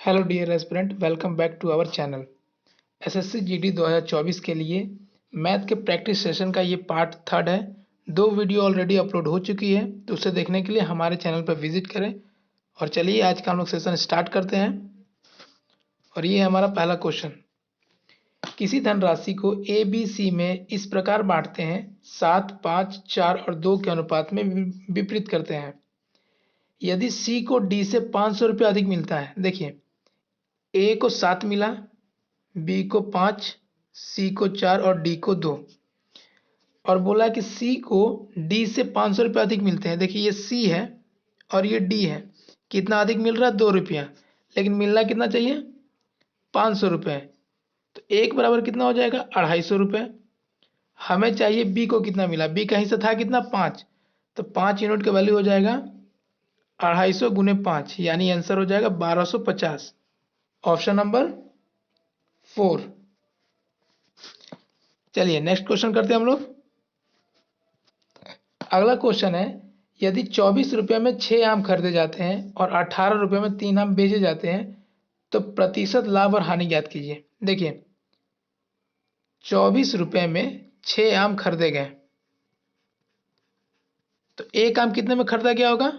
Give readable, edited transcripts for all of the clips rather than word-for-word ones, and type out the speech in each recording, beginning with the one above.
Hello dear aspirant, welcome back to our channel. SSC GD 2024 के लिए math के practice session का ये पार्ट थर्ड है। 2 वीडियो ऑलरेडी अपलोड हो चुकी है, तो उसे देखने के लिए हमारे चैनल पर विजिट करें। और चलिए आज का हम लोग सेशन स्टार्ट करते हैं। और ये है हमारा पहला क्वेश्चन। किसी धनराशि को ए बी सी में इस प्रकार बांटते हैं, 7, 5, 4 और 2 के अनुपात में विपरीत करते हैं। यदि सी को डी से 500 रुपये अधिक मिलता है, देखिए ए को 7 मिला, बी को 5, सी को 4 और डी को 2। और बोला कि सी को डी से 500 रुपये अधिक मिलते हैं। देखिए ये सी है और ये डी है। कितना अधिक मिल रहा है? 2 रुपया। लेकिन मिलना कितना चाहिए? 500 रुपये। तो एक बराबर कितना हो जाएगा? 250 रुपये। हमें चाहिए बी को कितना मिला? बी का हिस्सा था कितना? 5। तो 5 यूनिट का वैल्यू हो जाएगा 250 गुने 5, यानी आंसर हो जाएगा 1250। Option number 4। चलिए नेक्स्ट क्वेश्चन करते हैं हम लोग। अगला क्वेश्चन है, यदि 24 रुपये में 6 आम खरीदे जाते हैं और 18 रुपये में 3 आम बेचे जाते हैं, तो प्रतिशत लाभ और हानि ज्ञात कीजिए। देखिए 24 रुपये में 6 आम खरीदे गए, तो एक आम कितने में खरीदा गया होगा?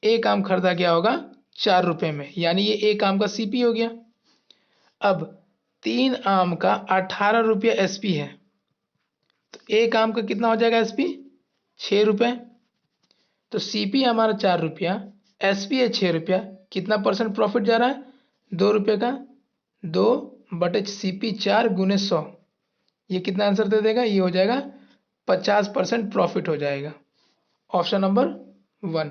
एक आम खरीदा गया होगा 4 रुपये में, यानी ये एक आम का सीपी हो गया। अब 3 आम का 18 रुपये एसपी है, तो एक आम का कितना हो जाएगा एसपी? 6 रुपये। तो सीपी हमारा 4 रुपया, एसपी है 6 रुपया। कितना परसेंट प्रॉफिट जा रहा है? 2 रुपये का। 2 बटे सीपी 4 गुने 100, ये कितना आंसर दे देगा? ये हो जाएगा 50% प्रॉफिट हो जाएगा। Option number 1।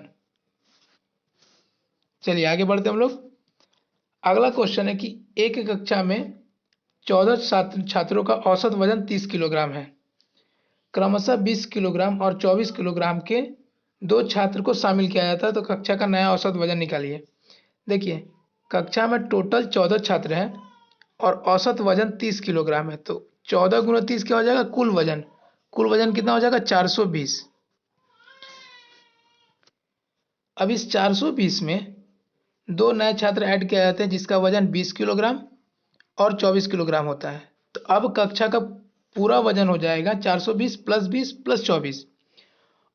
चलिए आगे बढ़ते हम लोग। अगला क्वेश्चन है कि एक कक्षा में 14 छात्रों का औसत वजन 30 किलोग्राम है। क्रमशः 20 किलोग्राम और 24 किलोग्राम के 2 छात्र को शामिल किया जाता है, तो कक्षा का नया औसत वजन निकालिए। देखिए कक्षा में टोटल 14 छात्र हैं और औसत वजन 30 किलोग्राम है, तो 14 गुना 30 क्या हो जाएगा? कुल वजन। कुल वजन कितना हो जाएगा? 420। अब इस 420 में 2 नए छात्र ऐड किए जाते हैं, जिसका वजन 20 किलोग्राम और 24 किलोग्राम होता है। तो अब कक्षा का पूरा वजन हो जाएगा 420 प्लस 20 प्लस 24।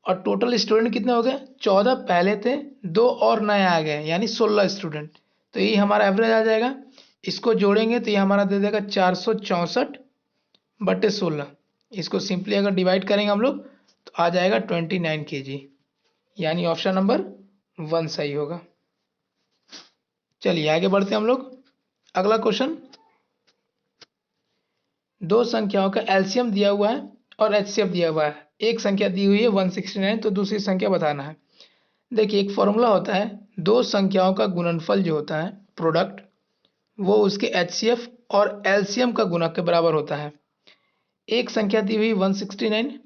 और टोटल स्टूडेंट कितने हो गए? 14 पहले थे, 2 और नए आ गए, यानी 16 स्टूडेंट। तो ये हमारा एवरेज आ जाएगा। इसको जोड़ेंगे तो ये हमारा दे देगा 464 बटे 16। इसको सिंपली अगर डिवाइड करेंगे हम लोग तो आ जाएगा 29 kg, यानी ऑप्शन नंबर 1 सही होगा। चलिए आगे बढ़ते हैं हम लोग। अगला क्वेश्चन, 2 संख्याओं का एलसीएम दिया हुआ है और एचसीएफ दिया हुआ है। एक संख्या दी हुई है 169, तो दूसरी संख्या बताना है। देखिए एक फॉर्मूला होता है, 2 संख्याओं का गुणनफल जो होता है प्रोडक्ट, वो उसके एचसीएफ और एलसीएम का गुणक के बराबर होता है। एक संख्या दी हुई 169,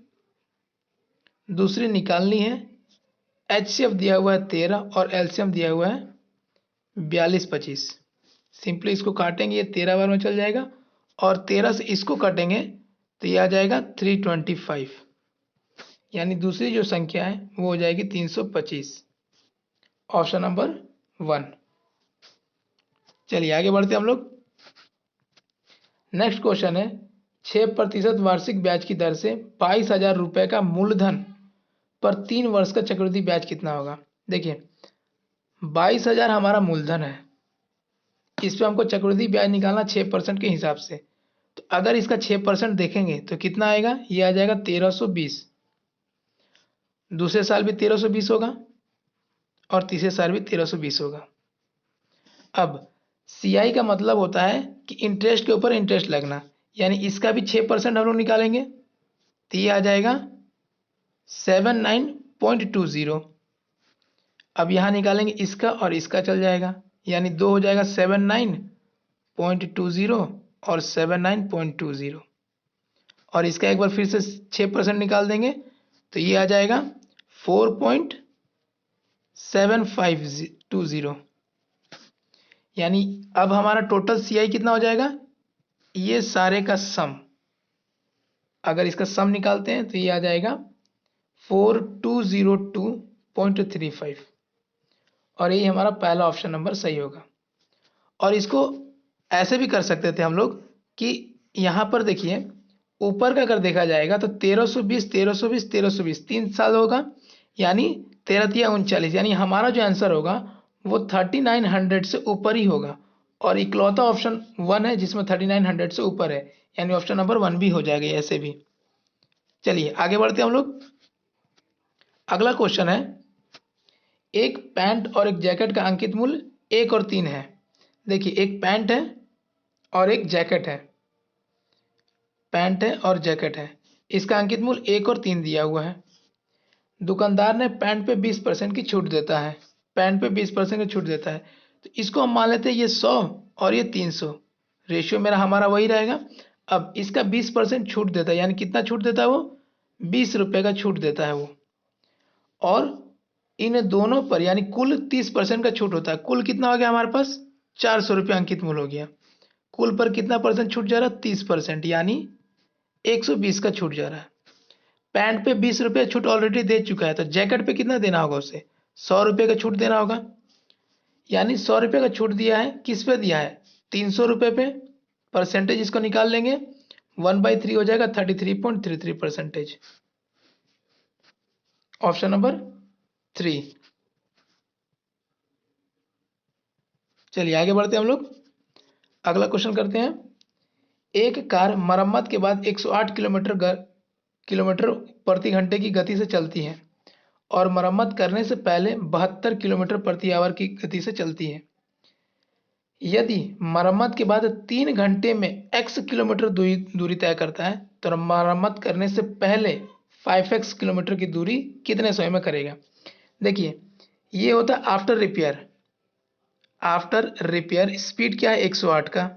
दूसरी निकालनी है। एचसीएफ दिया हुआ है 13 और एलसीएम दिया हुआ है 42, 25। सिंपली इसको काटेंगे, ये 13 बार में चल जाएगा और 13 से इसको काटेंगे तो ये आ जाएगा 325, यानी दूसरी जो संख्या है वो हो जाएगी 325। Option number 1। चलिए आगे बढ़ते हम लोग। नेक्स्ट क्वेश्चन है, 6% वार्षिक ब्याज की दर से 22,000 रुपये का मूलधन पर 3 वर्ष का चक्रवृद्धि ब्याज कितना होगा? देखिए 22,000 हमारा मूलधन है, इस पे हमको चक्रवृद्धि ब्याज निकालना 6% के हिसाब से। तो अगर इसका 6% देखेंगे तो कितना आएगा? ये आ जाएगा 1320। दूसरे साल भी 1320 होगा और तीसरे साल भी 1320 होगा। अब सीआई का मतलब होता है कि इंटरेस्ट के ऊपर इंटरेस्ट लगना, यानी इसका भी 6% हम लोग निकालेंगे तो ये आ जाएगा 79.20। अब यहाँ निकालेंगे इसका और इसका चल जाएगा, यानी 2 हो जाएगा 79.20 और 79.20। और इसका एक बार फिर से 6% निकाल देंगे तो ये आ जाएगा 4.7520। यानी अब हमारा टोटल सीआई कितना हो जाएगा? ये सारे का सम, अगर इसका सम निकालते हैं तो ये आ जाएगा 4202.35, और ये हमारा पहला ऑप्शन नंबर सही होगा। और इसको ऐसे भी कर सकते थे हम लोग कि यहाँ पर देखिए ऊपर का अगर देखा जाएगा तो 1320 1320 1320 3 साल होगा, यानी 13 यानी हमारा जो आंसर होगा वो 3900 से ऊपर ही होगा। और इकलौता ऑप्शन 1 है जिसमें 3900 से ऊपर है, यानी ऑप्शन नंबर 1 भी हो जाएगा ऐसे भी। चलिए आगे बढ़ते हैं हम लोग। अगला क्वेश्चन है, एक पैंट और एक जैकेट का अंकित मूल्य 1 और 3 है। देखिए एक पैंट है और एक जैकेट है, पैंट है और जैकेट है, इसका अंकित मूल्य 1 और 3 दिया हुआ है। दुकानदार ने पैंट पे 20% की छूट देता है, पैंट पे 20% की छूट देता है, तो इसको हम मान लेते हैं ये 100 और ये 300, रेशियो मेरा हमारा वही रहेगा। अब इसका 20% छूट देता है, यानी कितना छूट देता है वो 20 रुपये का छूट देता है वो, और इन दोनों पर यानी कुल 30% का छूट होता है। कुल कितना हो गया हमारे पास 400 रुपये अंकित मूल्य हो गया। कुल पर कितना परसेंट छूट जा रहा है 30%, यानी 120 का छूट जा रहा है। पैंट पे 20 रुपये छूट ऑलरेडी दे चुका है, तो जैकेट पे कितना देना होगा उसे 100 रुपये का छूट देना होगा, यानी 100 रुपये का छूट दिया है, किस पे दिया है 300 रुपये पे। परसेंटेज इसको निकाल लेंगे 1/3 हो जाएगा 33.33%। Option number 3। चलिए आगे बढ़ते हैं हम लोग। अगला क्वेश्चन करते हैं, एक कार मरम्मत के बाद 108 किलोमीटर प्रति घंटे की गति से चलती है और मरम्मत करने से पहले 72 किलोमीटर प्रति आवर की गति से चलती है। यदि मरम्मत के बाद 3 घंटे में x किलोमीटर दूरी तय करता है, तो मरम्मत करने से पहले 5x किलोमीटर की दूरी कितने समय में करेगा। देखिए ये होता है after repair. After repair speed क्या है 108 का,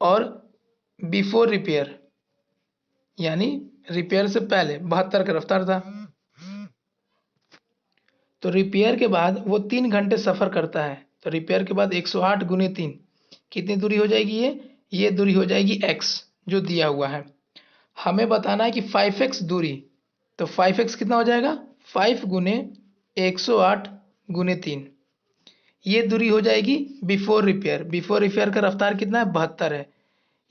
और बिफोर रिपेयर यानी रिपेयर से पहले 72 का रफ्तार था। तो रिपेयर के बाद वो 3 घंटे सफ़र करता है, तो रिपेयर के बाद 108 गुने 3 कितनी दूरी हो जाएगी, ये दूरी हो जाएगी x जो दिया हुआ है। हमें बताना है कि 5x दूरी, तो 5x कितना हो जाएगा 5 गुने 108 गुने 3, ये दूरी हो जाएगी बिफोर रिपेयर। बिफोर रिपेयर का रफ्तार कितना है 72 है,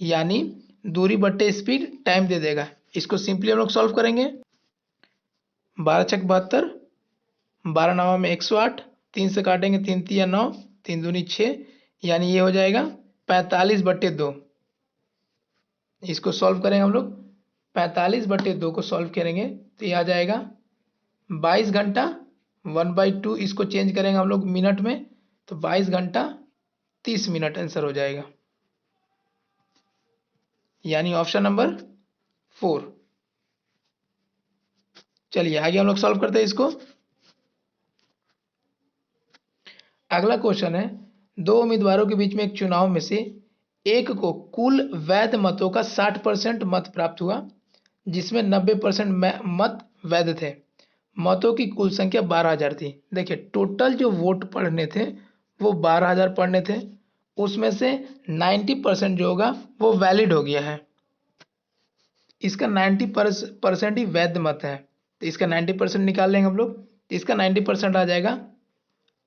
यानी दूरी बट्टे स्पीड टाइम दे देगा। इसको सिंपली हम लोग सॉल्व करेंगे। 12 छक 72, 12 नवा में 108, 3 से काटेंगे 3 तिया 9, 3 दूनी 6, यानी ये हो जाएगा 45/2। इसको सॉल्व करेंगे हम लोग, 45/2 को सॉल्व करेंगे तो ये आ जाएगा 22 घंटा। 1/2 इसको चेंज करेंगे हम लोग मिनट में, तो 22 घंटा 30 मिनट आंसर हो जाएगा, यानी ऑप्शन नंबर 4। चलिए आगे हम लोग सॉल्व करते हैं इसको। अगला क्वेश्चन है, दो उम्मीदवारों के बीच में एक चुनाव में से एक को कुल वैध मतों का 60% मत प्राप्त हुआ, जिसमें 90% मत वैध थे। मतों की कुल संख्या 12,000 थी। देखिए टोटल जो वोट पड़ने थे वो 12,000 पड़ने थे, उसमें से 90% जो होगा वो वैलिड हो गया है, इसका 90% ही वैध मत है, तो इसका 90% निकाल लेंगे हम लोग, तो इसका 90% आ जाएगा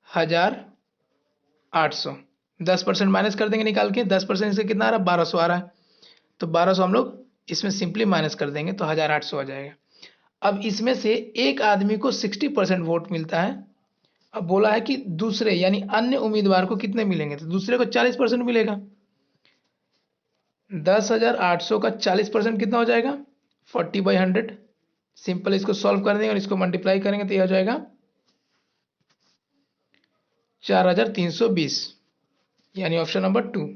1800। 10% माइनस कर देंगे निकाल के, 10% से कितना आ रहा है 1200 आ रहा है, तो 1200 हम लोग इसमें सिंपली माइनस कर देंगे तो 1800 आ जाएगा। अब इसमें से एक आदमी को 60% वोट मिलता है। अब बोला है कि दूसरे यानी अन्य उम्मीदवार को कितने मिलेंगे, तो दूसरे को 40% मिलेगा। 10,800 का 40% कितना हो जाएगा 40/100। सिंपल इसको सॉल्व कर देंगे और इसको मल्टीप्लाई करेंगे तो यह हो जाएगा 4,320, यानी ऑप्शन नंबर 2।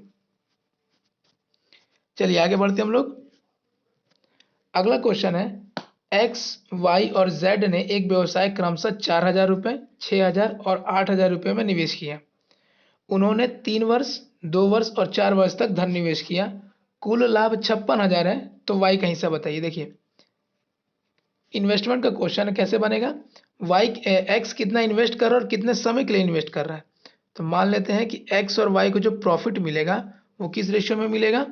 चलिए आगे बढ़ते हम लोग। अगला क्वेश्चन है, एक्स वाई और जेड ने एक व्यवसाय क्रमशः 4,000 रुपये, 6,000 और 8,000 रुपये में निवेश किया। उन्होंने 3 वर्ष, 2 वर्ष और 4 वर्ष तक धन निवेश किया। कुल लाभ 56,000 है, तो वाई का हिस्सा बताइए। देखिए इन्वेस्टमेंट का क्वेश्चन कैसे बनेगा, वाई एक्स कितना इन्वेस्ट कर रहा है और कितने समय के लिए इन्वेस्ट कर रहा है। तो मान लेते हैं कि एक्स और वाई को जो प्रॉफिट मिलेगा वो किस रेशियो में मिलेगा।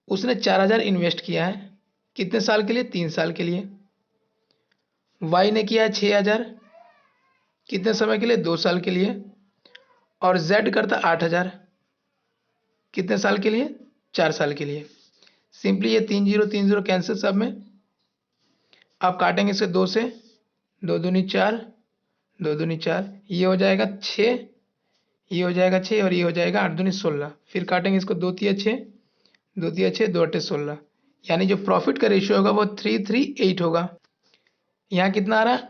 उसने 4,000 इन्वेस्ट किया है, कितने साल के लिए 3 साल के लिए। वाई ने किया है 6,000, कितने समय के लिए 2 साल के लिए। और Z करता 8,000। कितने साल के लिए? 4 साल के लिए। सिंपली ये 3 0 कैंसिल सब में। आप काटेंगे इसे 2 से, 2 दूनी 4, 2 दूनी 4, ये हो जाएगा 6, ये हो जाएगा 6 और ये हो जाएगा 8 दूनी 16। फिर काटेंगे इसको 2 तिया 6, 2 तिया 6, 2 अट्ठे 16। यानी जो प्रॉफिट का रेशियो होगा वो 338 होगा। यहाँ कितना आ रहा है?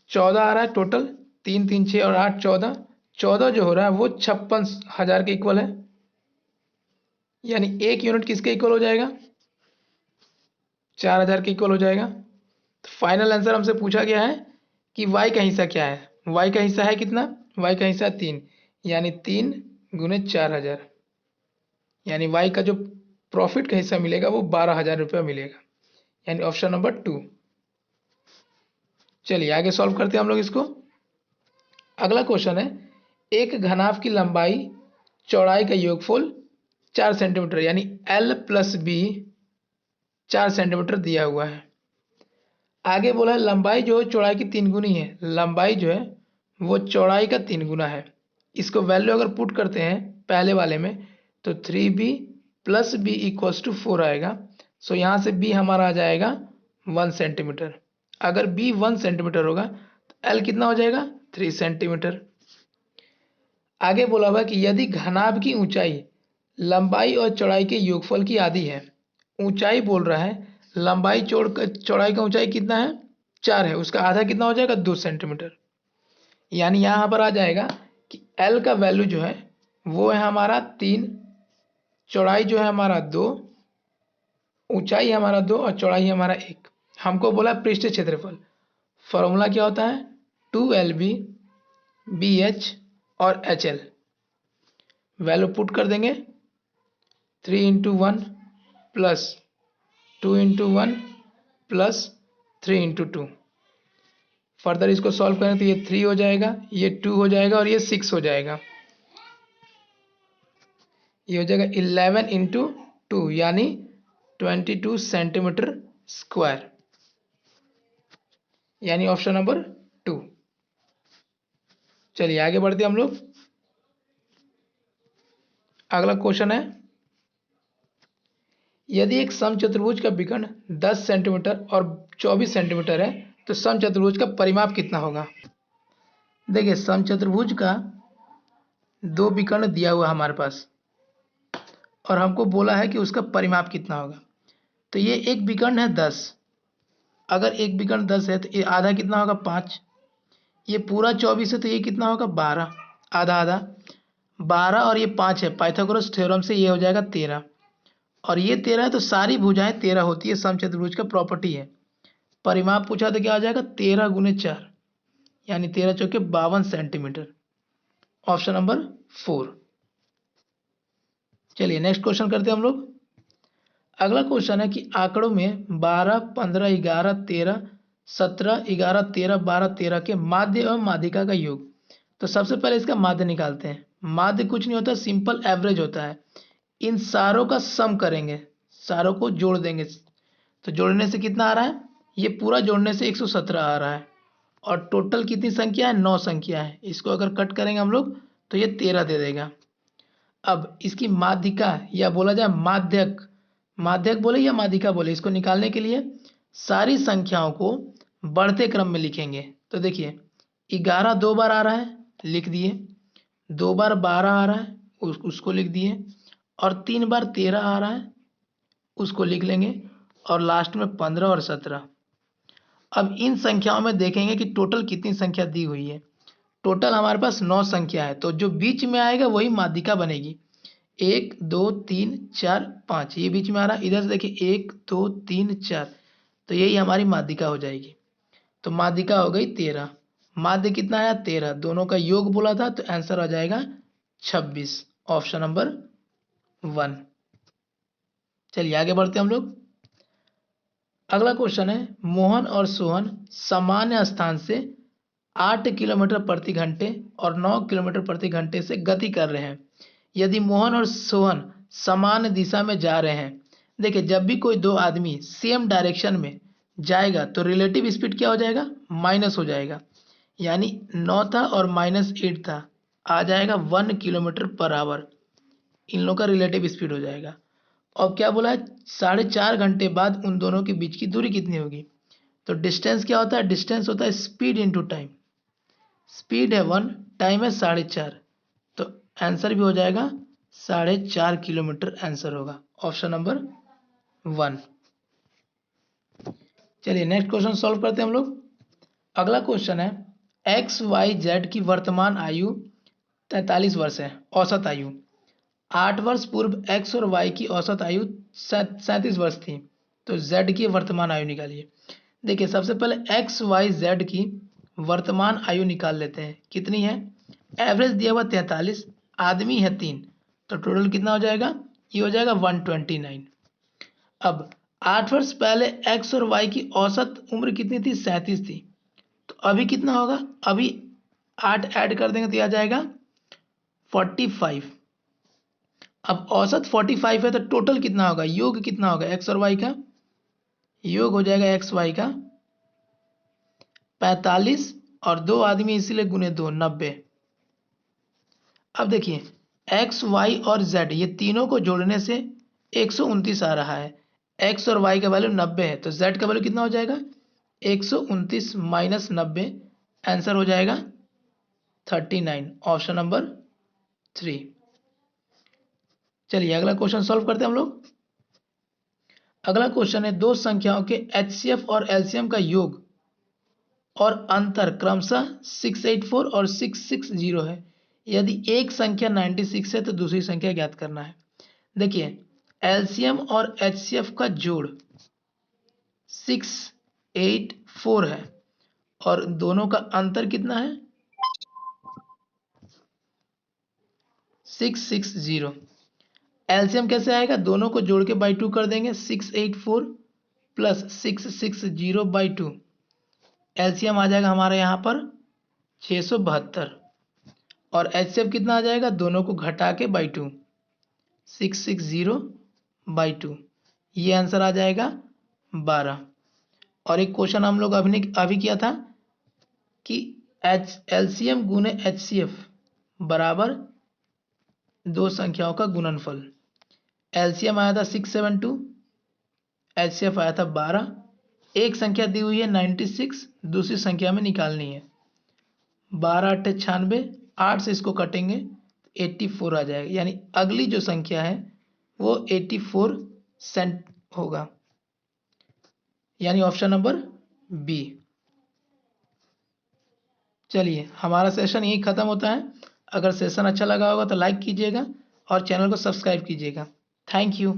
14 आ रहा है टोटल। 3 3 6 और 8 14। 14 जो हो रहा है वो 56,000 के इक्वल है। यानी 1 यूनिट किसके इक्वल हो जाएगा? 4,000 के इक्वल हो जाएगा। तो फाइनल आंसर हमसे पूछा गया है कि y का हिस्सा क्या है। y का हिस्सा है कितना? y का हिस्सा 3, यानी 3 गुने 4,000। यानी y का जो प्रॉफिट का हिस्सा मिलेगा वो 12,000 रुपया मिलेगा। यानी ऑप्शन नंबर 2। चलिए आगे सॉल्व करते हैं हम लोग इसको। अगला क्वेश्चन है, एक घनाभ की लंबाई चौड़ाई का योगफल 4 सेंटीमीटर यानी L प्लस बी 4 सेंटीमीटर दिया हुआ है। आगे बोला है लंबाई जो है चौड़ाई की 3 गुनी है। लंबाई जो है वो चौड़ाई का 3 गुना है। इसको वैल्यू अगर पुट करते हैं पहले वाले में तो 3b plus B equals to 4 आएगा। सो यहाँ से b हमारा आ जाएगा 1 सेंटीमीटर। अगर b 1 सेंटीमीटर होगा तो l कितना हो जाएगा? 3 सेंटीमीटर। आगे बोला हुआ कि यदि घनाभ की ऊंचाई लंबाई और चौड़ाई के योगफल की आधी है। ऊंचाई बोल रहा है, लंबाई चौड़ाई का ऊंचाई कितना है? 4 है, उसका आधा कितना हो जाएगा? 2 सेंटीमीटर। यानी यहाँ पर आ जाएगा कि L का वैल्यू जो है वो है हमारा 3, चौड़ाई जो है हमारा 2, ऊंचाई हमारा 2 और चौड़ाई हमारा 1। हमको बोला पृष्ठीय क्षेत्रफल। फॉर्मूला क्या होता है? 2LB BH और HL। वैल्यू पुट कर देंगे 3 into 1 plus 2 into 1 plus 3 into 2। Further इसको सॉल्व करें तो ये 3 हो जाएगा, ये 2 हो जाएगा और ये 6 हो जाएगा। ये हो जाएगा 11 इंटू 2 यानी 22 सेंटीमीटर स्क्वायर। यानी ऑप्शन नंबर 2। चलिए आगे बढ़ते हम लोग। अगला क्वेश्चन है, यदि एक समचतुर्भुज का विकर्ण 10 सेंटीमीटर और 24 सेंटीमीटर है तो समचतुर्भुज का परिमाप कितना होगा? देखिए समचतुर्भुज का 2 विकर्ण दिया हुआ हमारे पास और हमको बोला है कि उसका परिमाप कितना होगा। तो ये एक विकर्ण है 10। अगर एक विकर्ण 10 है तो ये आधा कितना होगा? 5। ये पूरा 24 है तो ये कितना होगा? 12। आधा आधा 12 और ये 5 है, पाइथागोरस थ्योरम से ये हो जाएगा 13। और ये 13 है तो सारी भुजाएं 13 होती है, समचतुर्भुज का प्रॉपर्टी है। परिमाप पूछा तो क्या आ जाएगा? 13 गुने 4 यानी 13 चौके 52 सेंटीमीटर। Option number 4। चलिए नेक्स्ट क्वेश्चन करते हैं हम लोग। अगला क्वेश्चन है कि आंकड़ों में 12 15 11 13 17 11 13 12 13 के माध्य एवं माध्यिका का योग। तो सबसे पहले इसका माध्य निकालते हैं। माध्य कुछ नहीं होता, सिंपल एवरेज होता है। इन सारों का सम करेंगे, सारों को जोड़ देंगे। तो जोड़ने से कितना आ रहा है? ये पूरा जोड़ने से 117 आ रहा है। और टोटल कितनी संख्या है? 9 संख्या है। इसको अगर कट करेंगे हम लोग तो ये 13 दे देगा। अब इसकी माध्यिका या बोला जाए माध्यक, माध्यक बोले या माध्यिका बोले, इसको निकालने के लिए सारी संख्याओं को बढ़ते क्रम में लिखेंगे। तो देखिए 11 2 बार आ रहा है, लिख दिए। 2 बार 12 आ रहा है, उसको लिख दिए। और 3 बार 13 आ रहा है, उसको लिख लेंगे। और लास्ट में 15 और 17। अब इन संख्याओं में देखेंगे कि टोटल कितनी संख्या दी हुई है। टोटल हमारे पास 9 संख्या है, तो जो बीच में आएगा वही माध्यिका बनेगी। 1 2 3 4 5 ये बीच में आ रहा है। इधर से देखिए 1 2 3 4, तो यही हमारी माध्यिका हो जाएगी। तो माध्यिका हो गई 13। माध्य कितना आया? 13। दोनों का योग बोला था तो आंसर आ जाएगा 26। Option number 1। चलिए आगे बढ़ते हम लोग। अगला क्वेश्चन है, मोहन और सोहन सामान्य स्थान से 8 किलोमीटर प्रति घंटे और 9 किलोमीटर प्रति घंटे से गति कर रहे हैं। यदि मोहन और सोहन समान दिशा में जा रहे हैं। देखिए जब भी कोई दो आदमी सेम डायरेक्शन में जाएगा तो रिलेटिव स्पीड क्या हो जाएगा? माइनस हो जाएगा। यानी 9 था और -8 था, आ जाएगा 1 किलोमीटर/आवर। इन लोगों का रिलेटिव स्पीड हो जाएगा। और क्या बोला है, 4.5 घंटे बाद उन दोनों के बीच की दूरी कितनी होगी। तो डिस्टेंस क्या होता है, डिस्टेंस होता है स्पीड इंटू टाइम। स्पीड है 1, टाइम है 4.5, तो आंसर भी हो जाएगा 4.5 किलोमीटर आंसर होगा, ऑप्शन नंबर 1। चलिए नेक्स्ट क्वेश्चन सॉल्व करते हैं हम लोग। अगला क्वेश्चन है, एक्स वाई जेड की वर्तमान आयु 43 वर्ष है, औसत आयु। 8 वर्ष पूर्व एक्स और वाई की औसत आयु 37 वर्ष थी, तो जेड की वर्तमान आयु निकालिए। देखिए सबसे पहले एक्स वाई जेड की वर्तमान आयु निकाल लेते हैं, कितनी है। एवरेज दिया हुआ 43, आदमी है 3, तो टोटल कितना हो जाएगा, ये हो जाएगा 129। अब 8 वर्ष पहले एक्स और वाई की औसत उम्र कितनी थी, 37 थी, तो अभी कितना होगा, अभी 8 ऐड कर देंगे तो आ जाएगा 45। अब औसत 45 है तो टोटल कितना होगा, योग कितना होगा एक्स और वाई का, योग हो जाएगा एक्स वाई का 45 और 2 आदमी इसीलिए गुने 2, 90। अब देखिए एक्स वाई और जेड ये तीनों को जोड़ने से 129 आ रहा है। एक्स और वाई का वैल्यू 90 है, तो जेड का वैल्यू कितना हो जाएगा, 129 माइनस 90, आंसर हो जाएगा 39, ऑप्शन नंबर 3। चलिए अगला क्वेश्चन सॉल्व करते हैं हम लोग। अगला क्वेश्चन है, दो संख्याओं के एचसीएफ और एलसीएम का योग और अंतर क्रमशः 684 और 660 है। यदि एक संख्या 96 है तो दूसरी संख्या ज्ञात करना है। देखिए एलसीएम और एचसीएफ का जोड़ 684 है और दोनों का अंतर कितना है, 660। एलसीएम कैसे आएगा, दोनों को जोड़ के बाई 2 कर देंगे, 684 प्लस 660 बाई 2, एलसीएम आ जाएगा हमारे यहाँ पर 672 और एचसीएफ कितना आ जाएगा, दोनों को घटा के बाई 2, 660 बाई 2, ये आंसर आ जाएगा 12। और एक क्वेश्चन हम लोग अभी किया था कि एलसीएम गुने एचसीएफ बराबर दो संख्याओं का गुणनफल। एलसीएम आया था 672, एचसीएफ आया था 12। एक संख्या दी हुई है 96, दूसरी संख्या में निकालनी है। 12 8 96, 8 से इसको कटेंगे 84 आ जाएगा, यानी अगली जो संख्या है वो 84 सेंट होगा, यानी ऑप्शन नंबर बी। चलिए हमारा सेशन यही खत्म होता है। अगर सेशन अच्छा लगा होगा तो लाइक कीजिएगा और चैनल को सब्सक्राइब कीजिएगा। Thank you.